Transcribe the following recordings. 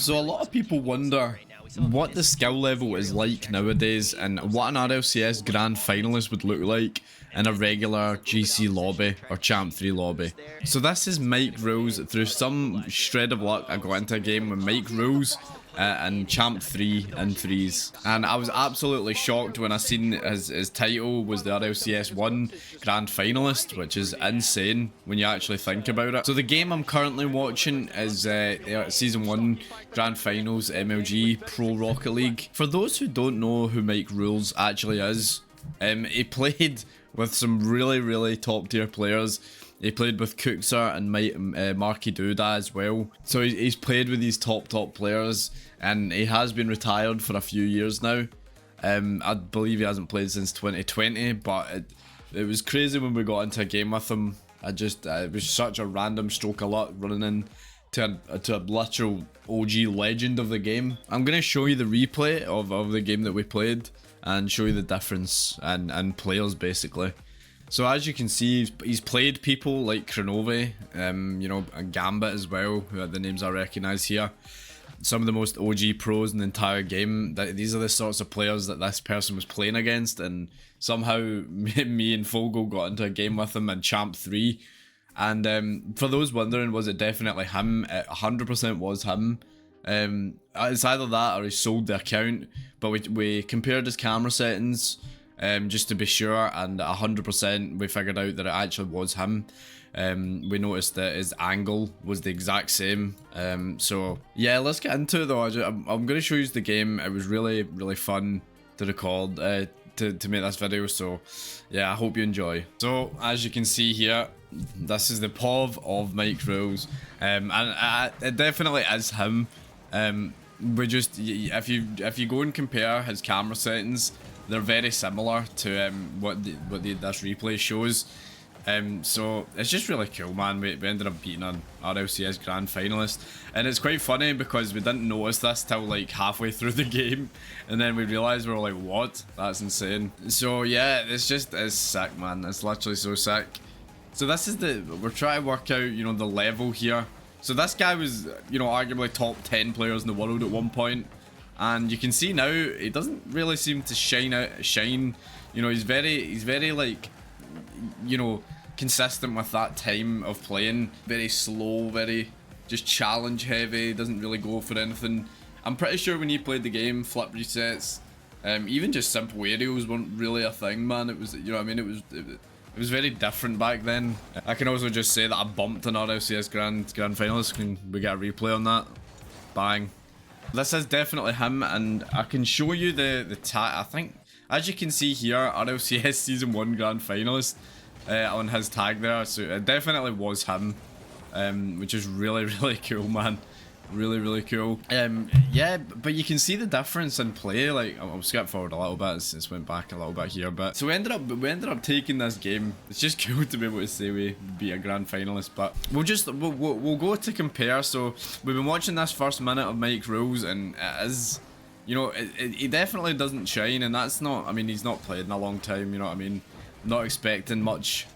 So a lot of people wonder what the skill level is like nowadays and what an RLCS Grand Finalist would look like in a regular GC lobby or Champ 3 lobby. So this is Mike Rose. Through some shred of luck, I got into a game with Mike Rose and Champ 3 and 3s, and I was absolutely shocked when I seen his title was the RLCS 1 Grand Finalist, which is insane when you actually think about it. So the game I'm currently watching is Season 1 Grand Finals MLG Pro Rocket League. For those who don't know who Mike Rose actually is, he played with some really top tier players. He played with Cookser and Marky Doodah as well. So he's played with these top players, and he has been retired for a few years now. I believe he hasn't played since 2020, but it was crazy when we got into a game with him. It was such a random stroke of luck running in to a literal OG legend of the game. I'm going to show you the replay of the game that we played and show you the difference and players basically. So as you can see, he's played people like Kronove, you know, and Gambit as well, who are the names I recognise here. Some of the most OG pros in the entire game. These are the sorts of players that this person was playing against, and somehow me and Fogo got into a game with him in Champ 3. And for those wondering, was it definitely him? It 100% was him. It's either that or he sold the account, but we compared his camera settings just to be sure, and 100% we figured out that it actually was him. We noticed that his angle was the exact same. So yeah, let's get into it though. I'm going to show you the game. It was really fun to record, to make this video, so yeah, I hope you enjoy. So as you can see here, this is the POV of Mike Rose, and it definitely is him. If you go and compare his camera settings, they're very similar to what this replay shows. So it's just really cool, man. We ended up beating an RLCS Grand Finalist, and it's quite funny because we didn't notice this till like halfway through the game, and then we realized we were like, what? That's insane. So yeah, it's sick, man. It's literally so sick. So this is we're trying to work out, you know, the level here. So this guy was, you know, arguably top 10 players in the world at one point. And you can see now, he doesn't really seem to shine. You know, he's very like, you know, consistent with that time of playing. Very slow, very just challenge heavy, doesn't really go for anything. I'm pretty sure when he played the game, flip resets, even just simple aerials weren't really a thing, man. It was, you know what I mean, it was very different back then. I can also just say that I bumped an RLCS Grand Finalist. Can we get a replay on that? Bang. This is definitely him, and I can show you the tag. I think, as you can see here, RLCS Season 1 Grand Finalist on his tag there. So it definitely was him, which is really cool, man. Really cool. Yeah, but you can see the difference in play. Like, I'll skip forward a little bit. It's went back a little bit here, but so we ended up taking this game. It's just cool to be able to say we beat a Grand Finalist. But we'll go to compare. So we've been watching this first minute of Mike Rose, and it is, you know, he definitely doesn't shine, and that's not. I mean, he's not played in a long time. You know what I mean? Not expecting much.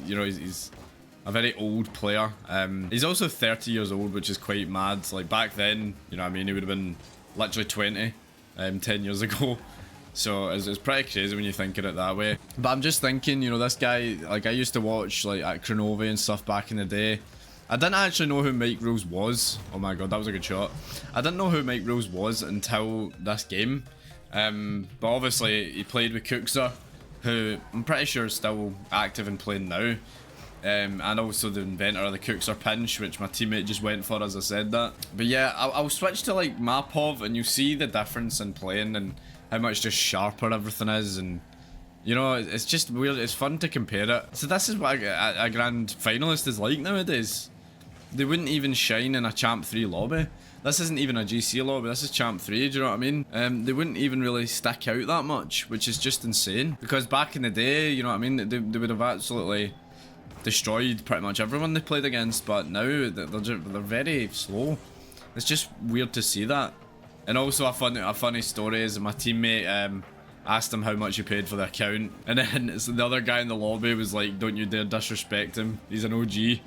You know, he's a very old player. He's also 30 years old, which is quite mad. Like back then, you know what I mean, he would have been literally 20 10 years ago. So it's pretty crazy when you think of it that way. But I'm just thinking, you know, this guy, like I used to watch like at Kronove and stuff back in the day. I didn't actually know who Mike Rose was. Oh my god, that was a good shot. I didn't know who Mike Rose was until this game. But obviously he played with Cookser, who I'm pretty sure is still active and playing now. And also the inventor of the Cookser pinch, which my teammate just went for as I said that. But yeah, I'll switch to like my POV, and you'll see the difference in playing and how much just sharper everything is, and you know, it's just weird. It's fun to compare it. So this is what a Grand Finalist is like nowadays. They wouldn't even shine in a Champ 3 lobby. This isn't even a GC lobby, this is Champ 3, do you know what I mean? They wouldn't even really stick out that much, which is just insane. Because back in the day, you know what I mean, they would have absolutely destroyed pretty much everyone they played against, but now they're very slow. It's just weird to see that. And also a funny story is my teammate asked him how much he paid for the account, and then the other guy in the lobby was like, don't you dare disrespect him, he's an OG. He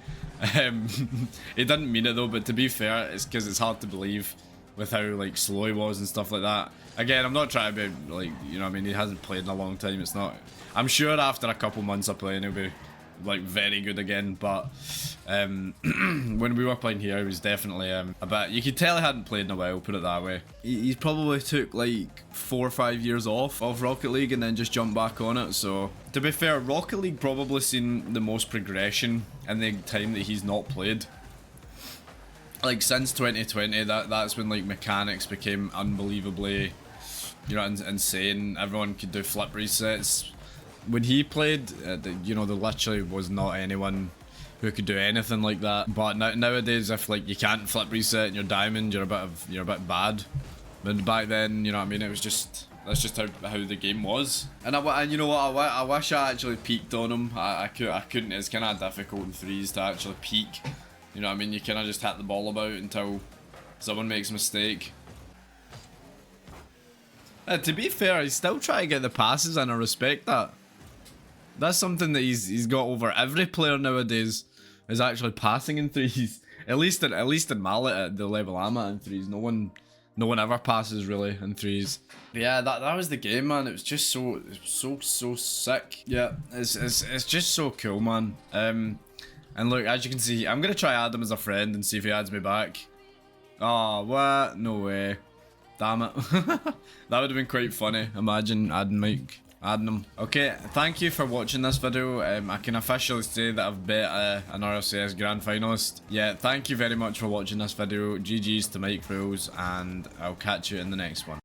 didn't mean it though, but to be fair, it's because it's hard to believe with how like slow he was and stuff like that. Again, I'm not trying to be like, you know what I mean, he hasn't played in a long time. It's not, I'm sure after a couple months of playing he'll be like very good again, but when we were playing here he was definitely a bit, you could tell he hadn't played in a while, put it that way. He probably took like 4 or 5 years off of Rocket League and then just jumped back on it. So to be fair, Rocket League probably seen the most progression in the time that he's not played. Like since 2020, that's when like mechanics became unbelievably, you know, insane. Everyone could do flip resets. When he played, you know, there literally was not anyone who could do anything like that. But nowadays, if like you can't flip reset and you're diamond, you're a bit bad. But back then, you know what I mean, it was just, that's just how the game was. And you know what, I wish I actually peaked on him. I couldn't. It's kind of difficult in threes to actually peak. You know what I mean? You kind of just hit the ball about until someone makes a mistake. To be fair, he's still trying to get the passes, and I respect that. That's something that he's got over every player nowadays, is actually passing in threes. At least in Mallet, at the level I'm at in threes, no one ever passes really in threes. But yeah, that was the game, man. It was just so sick. Yeah, it's just so cool, man. And look, as you can see, I'm gonna try add him as a friend and see if he adds me back. Oh, what? No way. Damn it. That would have been quite funny. Imagine adding him. Okay, thank you for watching this video. I can officially say that I've bet an RLCS Grand Finalist. Yeah, thank you very much for watching this video. GG's to Mike Rules, and I'll catch you in the next one.